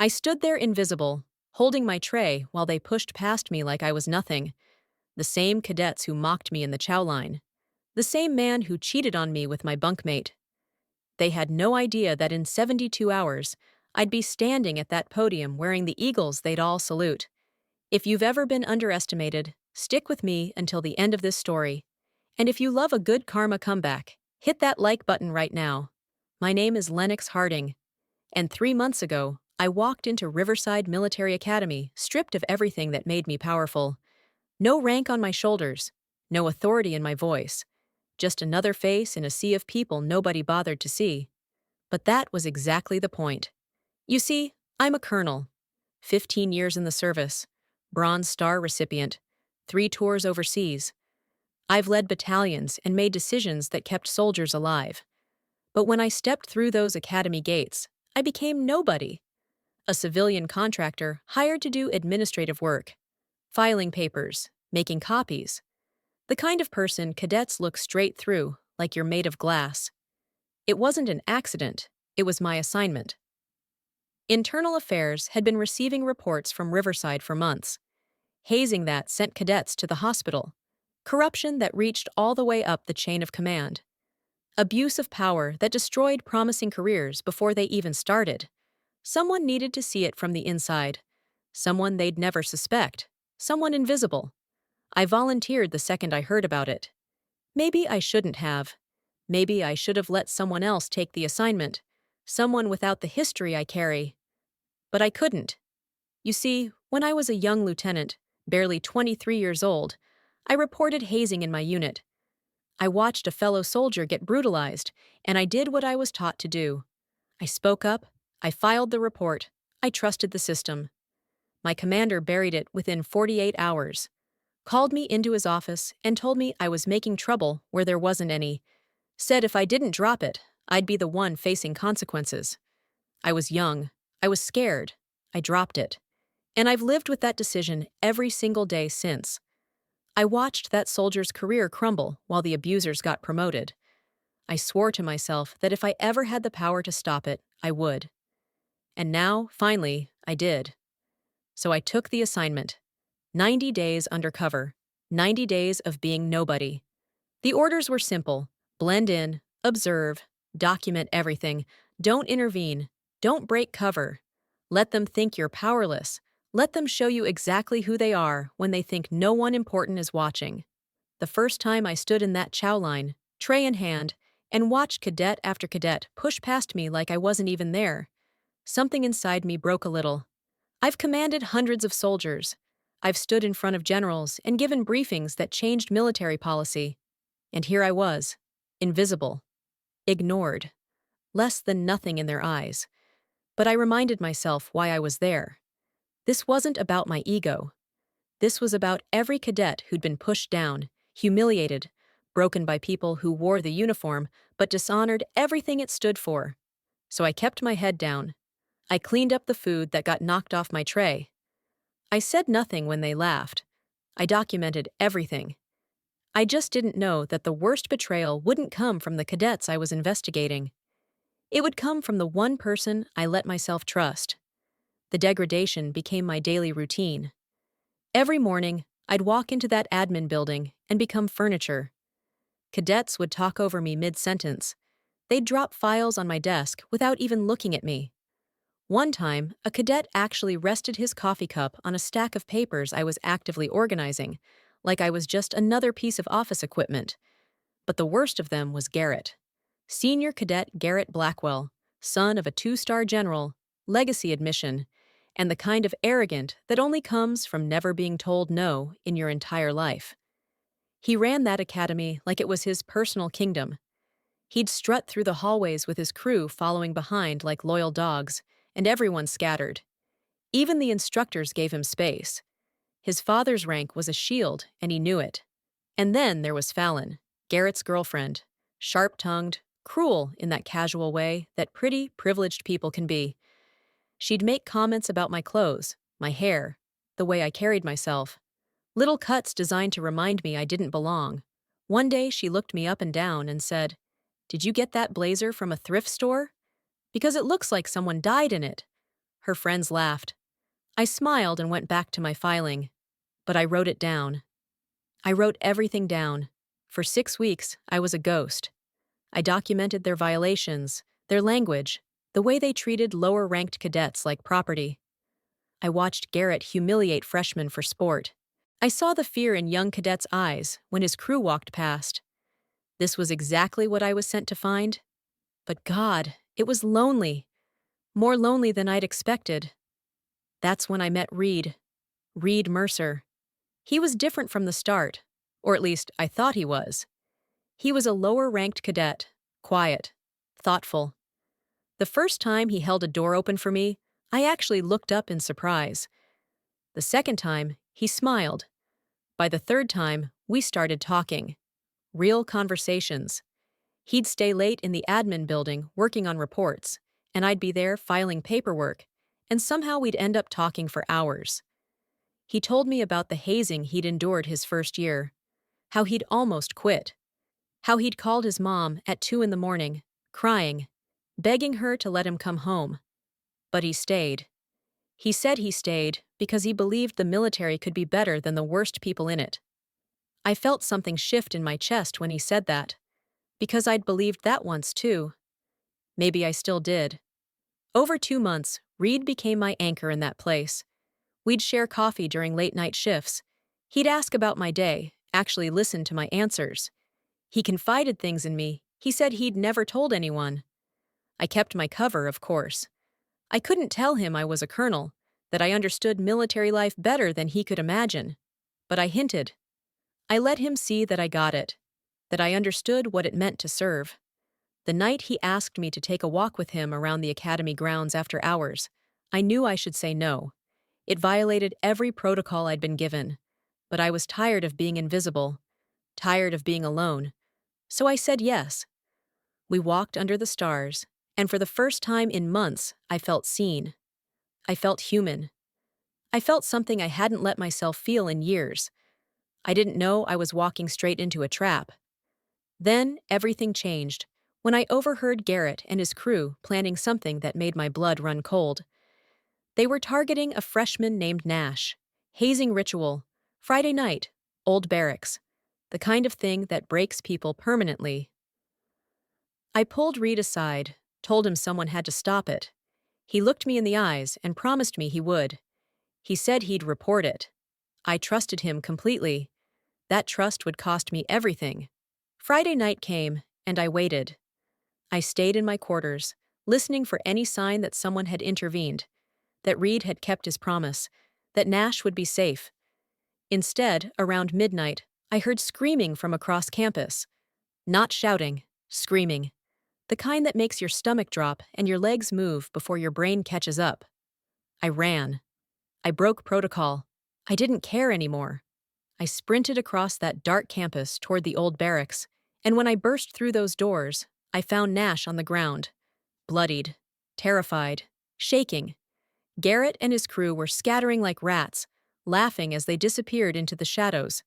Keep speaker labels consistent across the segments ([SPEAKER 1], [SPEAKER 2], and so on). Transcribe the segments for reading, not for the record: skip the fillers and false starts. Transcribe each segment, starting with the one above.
[SPEAKER 1] I stood there invisible, holding my tray while they pushed past me like I was nothing. The same cadets who mocked me in the chow line. The same man who cheated on me with my bunkmate. They had no idea that in 72 hours, I'd be standing at that podium wearing the eagles they'd all salute. If you've ever been underestimated, stick with me until the end of this story. And if you love a good karma comeback, hit that like button right now. My name is Lennox Harding, and 3 months ago, I walked into Riverside Military Academy stripped of everything that made me powerful. No rank on my shoulders, no authority in my voice, just another face in a sea of people nobody bothered to see. But that was exactly the point. You see, I'm a colonel, 15 years in the service, Bronze Star recipient, 3 tours overseas. I've led battalions and made decisions that kept soldiers alive. But when I stepped through those academy gates, I became nobody. A civilian contractor hired to do administrative work, filing papers, making copies. The kind of person cadets look straight through, like you're made of glass. It wasn't an accident, it was my assignment. Internal Affairs had been receiving reports from Riverside for months. Hazing that sent cadets to the hospital. Corruption that reached all the way up the chain of command. Abuse of power that destroyed promising careers before they even started. Someone needed to see it from the inside. Someone they'd never suspect. Someone invisible. I volunteered the second I heard about it. Maybe I shouldn't have. Maybe I should have let someone else take the assignment. Someone without the history I carry. But I couldn't. You see, when I was a young lieutenant, barely 23 years old, I reported hazing in my unit. I watched a fellow soldier get brutalized, and I did what I was taught to do. I spoke up, I filed the report, I trusted the system. My commander buried it within 48 hours, called me into his office and told me I was making trouble where there wasn't any, said if I didn't drop it, I'd be the one facing consequences. I was young, I was scared, I dropped it. And I've lived with that decision every single day since. I watched that soldier's career crumble while the abusers got promoted. I swore to myself that if I ever had the power to stop it, I would. And now, finally, I did. So I took the assignment. 90 days undercover. 90 days of being nobody. The orders were simple. Blend in, observe, document everything. Don't intervene. Don't break cover. Let them think you're powerless. Let them show you exactly who they are when they think no one important is watching. The first time I stood in that chow line, tray in hand, and watched cadet after cadet push past me like I wasn't even there, something inside me broke a little. I've commanded hundreds of soldiers. I've stood in front of generals and given briefings that changed military policy. And here I was, invisible, ignored, less than nothing in their eyes. But I reminded myself why I was there. This wasn't about my ego. This was about every cadet who'd been pushed down, humiliated, broken by people who wore the uniform but dishonored everything it stood for. So I kept my head down. I cleaned up the food that got knocked off my tray. I said nothing when they laughed. I documented everything. I just didn't know that the worst betrayal wouldn't come from the cadets I was investigating. It would come from the one person I let myself trust. The degradation became my daily routine. Every morning, I'd walk into that admin building and become furniture. Cadets would talk over me mid-sentence. They'd drop files on my desk without even looking at me. One time, a cadet actually rested his coffee cup on a stack of papers I was actively organizing, like I was just another piece of office equipment. But the worst of them was Garrett. Senior Cadet Garrett Blackwell, son of a 2-star general, legacy admission, and the kind of arrogant that only comes from never being told no in your entire life. He ran that academy like it was his personal kingdom. He'd strut through the hallways with his crew following behind like loyal dogs, and everyone scattered. Even the instructors gave him space. His father's rank was a shield, and he knew it. And then there was Fallon, Garrett's girlfriend, sharp-tongued, cruel in that casual way that pretty, privileged people can be. She'd make comments about my clothes, my hair, the way I carried myself. Little cuts designed to remind me I didn't belong. One day she looked me up and down and said, "Did you get that blazer from a thrift store? Because it looks like someone died in it." Her friends laughed. I smiled and went back to my filing. But I wrote it down. I wrote everything down. For 6 weeks, I was a ghost. I documented their violations, their language, the way they treated lower-ranked cadets like property. I watched Garrett humiliate freshmen for sport. I saw the fear in young cadets' eyes when his crew walked past. This was exactly what I was sent to find. But God, it was lonely. More lonely than I'd expected. That's when I met Reed Mercer. He was different from the start, or at least I thought he was. He was a lower-ranked cadet, quiet, thoughtful. The first time he held a door open for me, I actually looked up in surprise. The second time, he smiled. By the third time, we started talking. Real conversations. He'd stay late in the admin building working on reports, and I'd be there filing paperwork, and somehow we'd end up talking for hours. He told me about the hazing he'd endured his first year, how he'd almost quit, how he'd called his mom at 2 in the morning, crying, begging her to let him come home. But he stayed. He said he stayed because he believed the military could be better than the worst people in it. I felt something shift in my chest when he said that, because I'd believed that once too. Maybe I still did. Over 2 months, Reed became my anchor in that place. We'd share coffee during late-night shifts. He'd ask about my day, actually listen to my answers. He confided things in me he said he'd never told anyone. I kept my cover, of course. I couldn't tell him I was a colonel, that I understood military life better than he could imagine. But I hinted. I let him see that I got it, that I understood what it meant to serve. The night he asked me to take a walk with him around the academy grounds after hours, I knew I should say no. It violated every protocol I'd been given, but I was tired of being invisible, tired of being alone. So I said yes. We walked under the stars, and for the first time in months, I felt seen. I felt human. I felt something I hadn't let myself feel in years. I didn't know I was walking straight into a trap. Then everything changed when I overheard Garrett and his crew planning something that made my blood run cold. They were targeting a freshman named Nash. Hazing ritual. Friday night. Old barracks. The kind of thing that breaks people permanently. I pulled Reed aside, told him someone had to stop it. He looked me in the eyes and promised me he would. He said he'd report it. I trusted him completely. That trust would cost me everything. Friday night came, and I waited. I stayed in my quarters, listening for any sign that someone had intervened, that Reed had kept his promise, that Nash would be safe. Instead, around midnight, I heard screaming from across campus. Not shouting, screaming. The kind that makes your stomach drop and your legs move before your brain catches up. I ran. I broke protocol. I didn't care anymore. I sprinted across that dark campus toward the old barracks, and when I burst through those doors, I found Nash on the ground, bloodied, terrified, shaking. Garrett and his crew were scattering like rats, laughing as they disappeared into the shadows.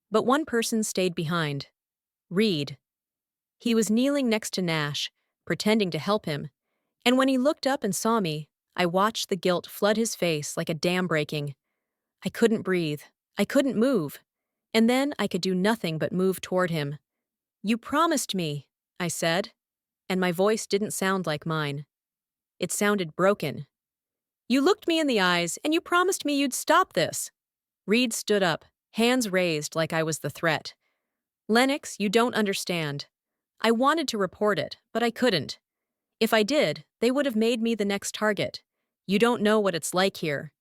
[SPEAKER 1] But one person stayed behind. Reed. He was kneeling next to Nash, pretending to help him, and when he looked up and saw me, I watched the guilt flood his face like a dam breaking. I couldn't breathe. I couldn't move. And then I could do nothing but move toward him. "You promised me," I said, and my voice didn't sound like mine. It sounded broken. "You looked me in the eyes, and you promised me you'd stop this." Reed stood up, hands raised like I was the threat. "Lennox, you don't understand. I wanted to report it, but I couldn't. If I did, they would have made me the next target. You don't know what it's like here."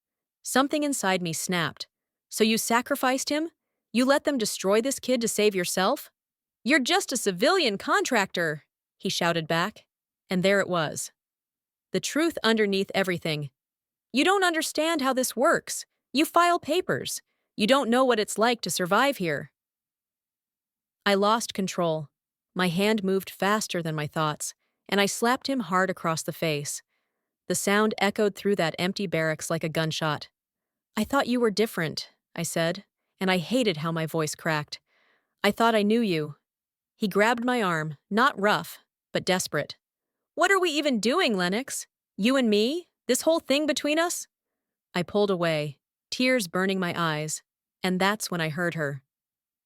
[SPEAKER 1] Something inside me snapped. "So you sacrificed him? You let them destroy this kid to save yourself?" "You're just a civilian contractor," he shouted back. And there it was. The truth underneath everything. "You don't understand how this works. You file papers. You don't know what it's like to survive here." I lost control. My hand moved faster than my thoughts, and I slapped him hard across the face. The sound echoed through that empty barracks like a gunshot. "I thought you were different," I said, and I hated how my voice cracked. "I thought I knew you." He grabbed my arm, not rough, but desperate. "What are we even doing, Lennox? You and me? This whole thing between us? I pulled away, tears burning my eyes, and that's when I heard her.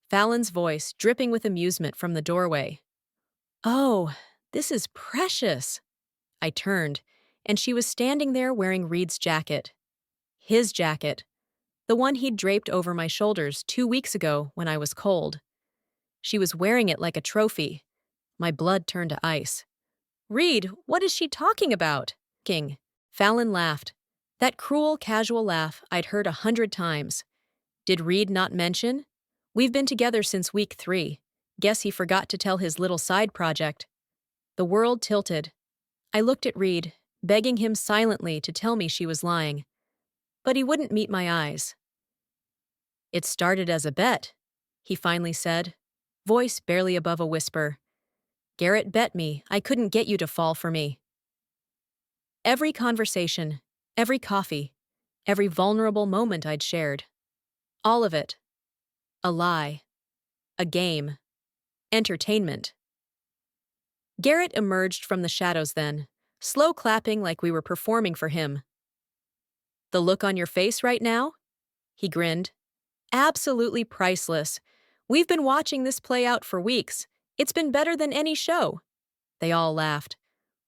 [SPEAKER 1] Fallon's voice dripping with amusement from the doorway. Oh, this is precious. I turned, and she was standing there wearing Reed's jacket. His jacket. The one he'd draped over my shoulders 2 weeks ago when I was cold. She was wearing it like a trophy. My blood turned to ice. Reed, what is she talking about? King. Fallon laughed. That cruel, casual laugh I'd heard 100 times. Did Reed not mention? We've been together since week 3. Guess he forgot to tell his little side project. The world tilted. I looked at Reed, begging him silently to tell me she was lying. But he wouldn't meet my eyes. It started as a bet, he finally said, voice barely above a whisper. Garrett bet me I couldn't get you to fall for me. Every conversation, every coffee, every vulnerable moment I'd shared. All of it. A lie. A game. Entertainment. Garrett emerged from the shadows then, slow clapping like we were performing for him. The look on your face right now? He grinned. Absolutely priceless. We've been watching this play out for weeks. It's been better than any show. They all laughed.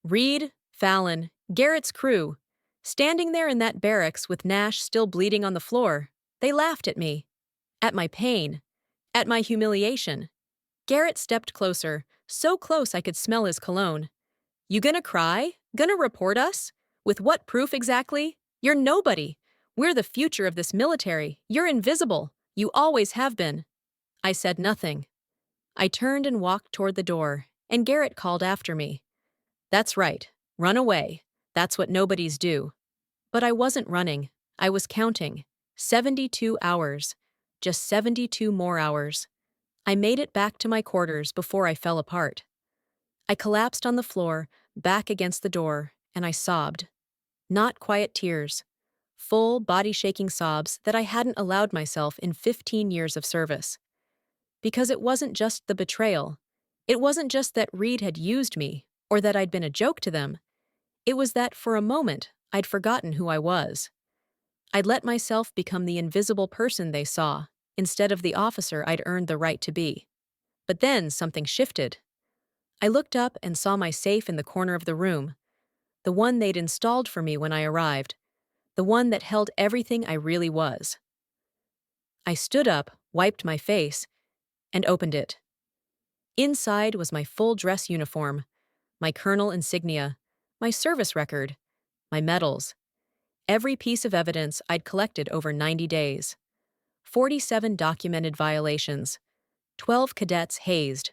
[SPEAKER 1] Reed, Fallon, Garrett's crew. Standing there in that barracks with Nash still bleeding on the floor, they laughed at me. At my pain. At my humiliation. Garrett stepped closer, so close I could smell his cologne. You gonna cry? Gonna report us? With what proof exactly? You're nobody. We're the future of this military. You're invisible. You always have been. I said nothing. I turned and walked toward the door, and Garrett called after me. That's right. Run away. That's what nobodies do. But I wasn't running. I was counting. 72 hours. Just 72 more hours. I made it back to my quarters before I fell apart. I collapsed on the floor, back against the door, and I sobbed. Not quiet tears. Full, body-shaking sobs that I hadn't allowed myself in 15 years of service. Because it wasn't just the betrayal. It wasn't just that Reed had used me, or that I'd been a joke to them. It was that, for a moment, I'd forgotten who I was. I'd let myself become the invisible person they saw, instead of the officer I'd earned the right to be. But then something shifted. I looked up and saw my safe in the corner of the room, the one they'd installed for me when I arrived, the one that held everything I really was. I stood up, wiped my face, and opened it. Inside was my full dress uniform, my colonel insignia, my service record, my medals, every piece of evidence I'd collected over 90 days. 47 documented violations, 12 cadets hazed,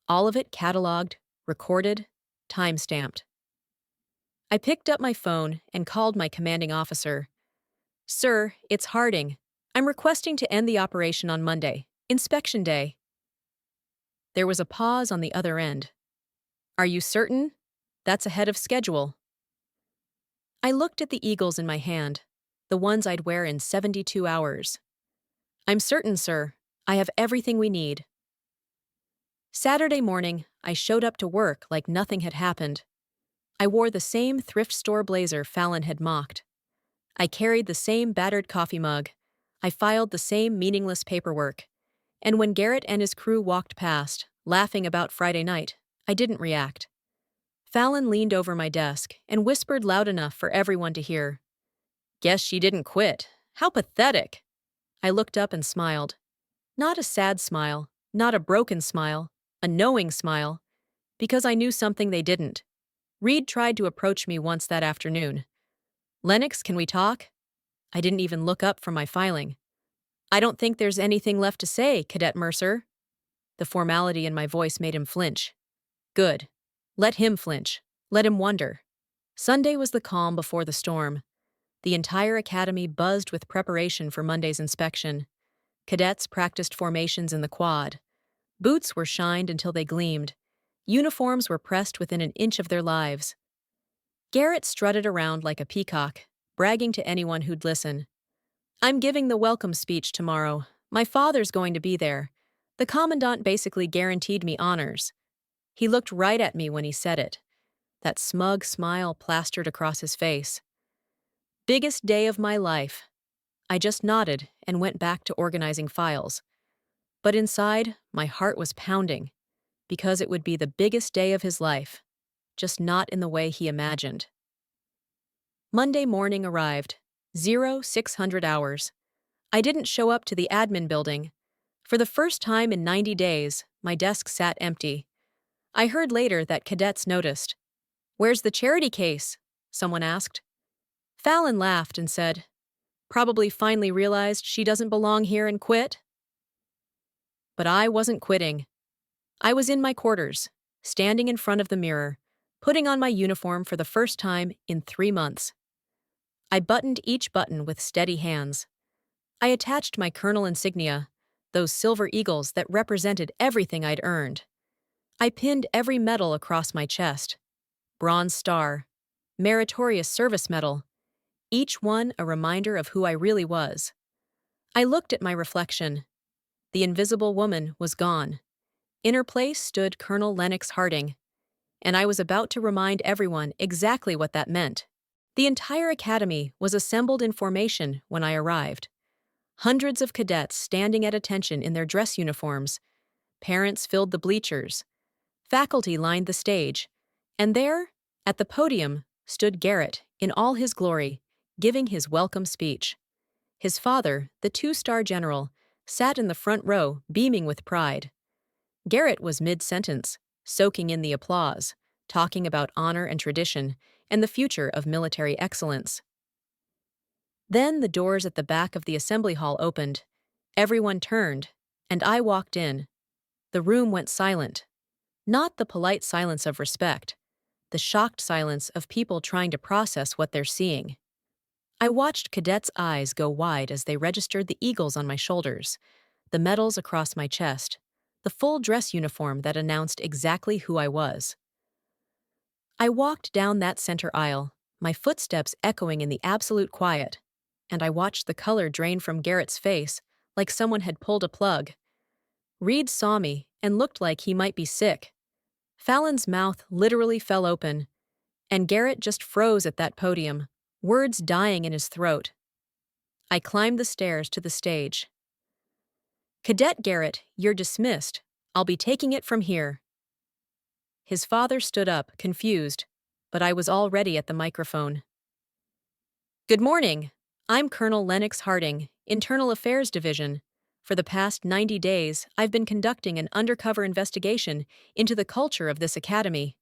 [SPEAKER 1] all of it cataloged, recorded, time-stamped. I picked up my phone and called my commanding officer. Sir, it's Harding. I'm requesting to end the operation on Monday, inspection day. There was a pause on the other end. Are you certain? That's ahead of schedule. I looked at the eagles in my hand, the ones I'd wear in 72 hours. I'm certain, sir. I have everything we need. Saturday morning, I showed up to work like nothing had happened. I wore the same thrift store blazer Fallon had mocked. I carried the same battered coffee mug. I filed the same meaningless paperwork. And when Garrett and his crew walked past, laughing about Friday night, I didn't react. Fallon leaned over my desk and whispered loud enough for everyone to hear. Guess she didn't quit. How pathetic. I looked up and smiled. Not a sad smile, not a broken smile, a knowing smile, because I knew something they didn't. Reed tried to approach me once that afternoon. Lennox, can we talk? I didn't even look up from my filing. I don't think there's anything left to say, Cadet Mercer. The formality in my voice made him flinch. Good. Let him flinch. Let him wonder. Sunday was the calm before the storm. The entire academy buzzed with preparation for Monday's inspection. Cadets practiced formations in the quad. Boots were shined until they gleamed. Uniforms were pressed within an inch of their lives. Garrett strutted around like a peacock, bragging to anyone who'd listen. I'm giving the welcome speech tomorrow. My father's going to be there. The commandant basically guaranteed me honors. He looked right at me when he said it. That smug smile plastered across his face. Biggest day of my life. I just nodded and went back to organizing files. But inside, my heart was pounding, because it would be the biggest day of his life, just not in the way he imagined. Monday morning arrived. 0600 hours. I didn't show up to the admin building. For the first time in 90 days, my desk sat empty. I heard later that cadets noticed. "Where's the charity case?" someone asked. Fallon laughed and said, "Probably finally realized she doesn't belong here and quit." But I wasn't quitting. I was in my quarters, standing in front of the mirror, putting on my uniform for the first time in 3 months. I buttoned each button with steady hands. I attached my Colonel insignia, those silver eagles that represented everything I'd earned. I pinned every medal across my chest. Bronze Star, Meritorious Service Medal, each one a reminder of who I really was. I looked at my reflection. The invisible woman was gone. In her place stood Colonel Lennox Harding, and I was about to remind everyone exactly what that meant. The entire academy was assembled in formation when I arrived. Hundreds of cadets standing at attention in their dress uniforms. Parents filled the bleachers. Faculty lined the stage. And there, at the podium, stood Garrett in all his glory, giving his welcome speech. His father, the two-star general, sat in the front row, beaming with pride. Garrett was mid-sentence, soaking in the applause, talking about honor and tradition and the future of military excellence. Then the doors at the back of the assembly hall opened. Everyone turned, and I walked in. The room went silent. Not the polite silence of respect, the shocked silence of people trying to process what they're seeing. I watched cadets' eyes go wide as they registered the eagles on my shoulders, the medals across my chest, the full dress uniform that announced exactly who I was. I walked down that center aisle, my footsteps echoing in the absolute quiet, and I watched the color drain from Garrett's face like someone had pulled a plug. Reed saw me and looked like he might be sick. Fallon's mouth literally fell open, and Garrett just froze at that podium, words dying in his throat. I climbed the stairs to the stage. "Cadet Garrett, you're dismissed. I'll be taking it from here." His father stood up, confused, but I was already at the microphone. "Good morning. I'm Colonel Lennox Harding, Internal Affairs Division. For the past 90 days, I've been conducting an undercover investigation into the culture of this academy."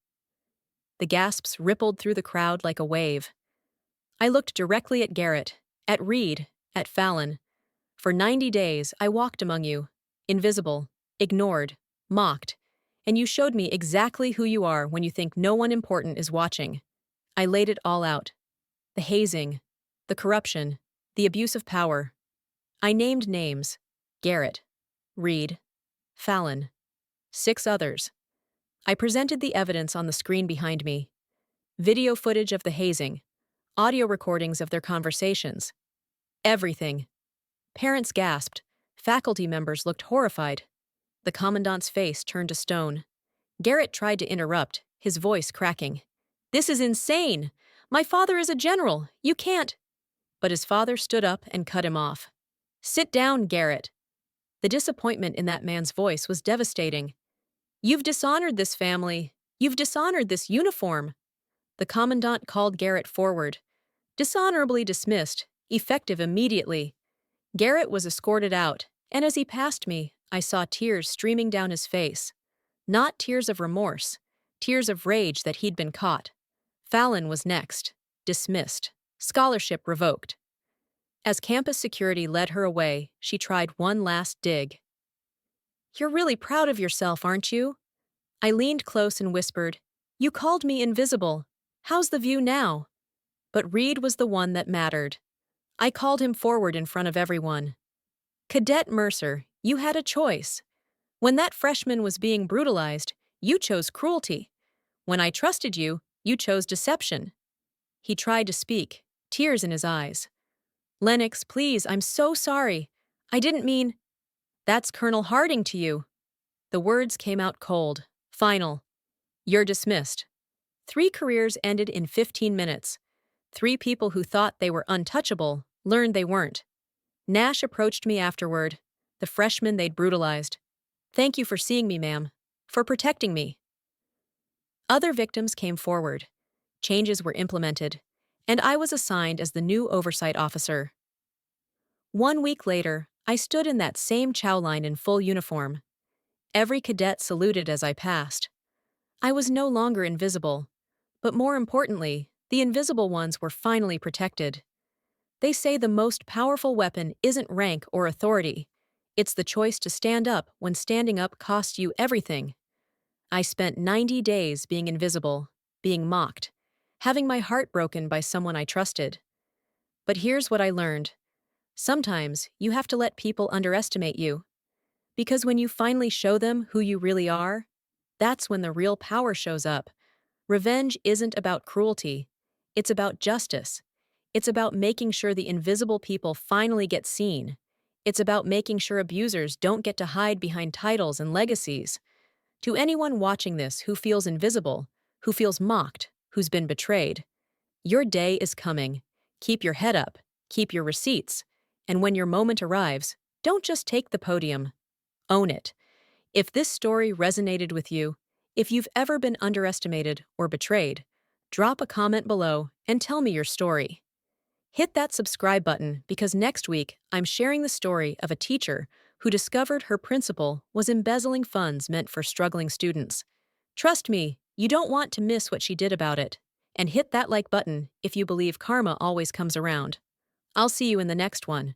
[SPEAKER 1] The gasps rippled through the crowd like a wave. I looked directly at Garrett, at Reed, at Fallon. "For 90 days, I walked among you, invisible, ignored, mocked, and you showed me exactly who you are when you think no one important is watching." I laid it all out. The hazing, the corruption, the abuse of power. I named names: Garrett, Reed, Fallon, 6 others. I presented the evidence on the screen behind me. Video footage of the hazing, audio recordings of their conversations. Everything. Parents gasped. Faculty members looked horrified. The commandant's face turned to stone. Garrett tried to interrupt, his voice cracking. "This is insane! My father is a general. You can't—" But his father stood up and cut him off. "Sit down, Garrett." The disappointment in that man's voice was devastating. "You've dishonored this family. You've dishonored this uniform." The commandant called Garrett forward. "Dishonorably dismissed, effective immediately." Garrett was escorted out, and as he passed me, I saw tears streaming down his face. Not tears of remorse, tears of rage that he'd been caught. Fallon was next, dismissed, scholarship revoked. As campus security led her away, she tried one last dig. "You're really proud of yourself, aren't you?" I leaned close and whispered, "You called me invisible. How's the view now?" But Reed was the one that mattered. I called him forward in front of everyone. "Cadet Mercer, you had a choice. When that freshman was being brutalized, you chose cruelty. When I trusted you, you chose deception." He tried to speak, tears in his eyes. "Lennox, please, I'm so sorry. I didn't mean—" "That's Colonel Harding to you." The words came out cold, final. "You're dismissed." 3 careers ended in 15 minutes. Three people who thought they were untouchable learned they weren't. Nash approached me afterward, the freshman they'd brutalized. "Thank you for seeing me, ma'am. For protecting me." Other victims came forward. Changes were implemented, and I was assigned as the new oversight officer. 1 week later, I stood in that same chow line in full uniform. Every cadet saluted as I passed. I was no longer invisible, but more importantly, the invisible ones were finally protected. They say the most powerful weapon isn't rank or authority. It's the choice to stand up when standing up costs you everything. I spent 90 days being invisible, being mocked, having my heart broken by someone I trusted. But here's what I learned. Sometimes you have to let people underestimate you. Because when you finally show them who you really are, that's when the real power shows up. Revenge isn't about cruelty. It's about justice. It's about making sure the invisible people finally get seen. It's about making sure abusers don't get to hide behind titles and legacies. To anyone watching this who feels invisible, who feels mocked, who's been betrayed, your day is coming. Keep your head up, keep your receipts, and when your moment arrives, don't just take the podium. Own it. If this story resonated with you, if you've ever been underestimated or betrayed, drop a comment below and tell me your story. Hit that subscribe button because next week I'm sharing the story of a teacher who discovered her principal was embezzling funds meant for struggling students. Trust me, you don't want to miss what she did about it. And hit that like button if you believe karma always comes around. I'll see you in the next one.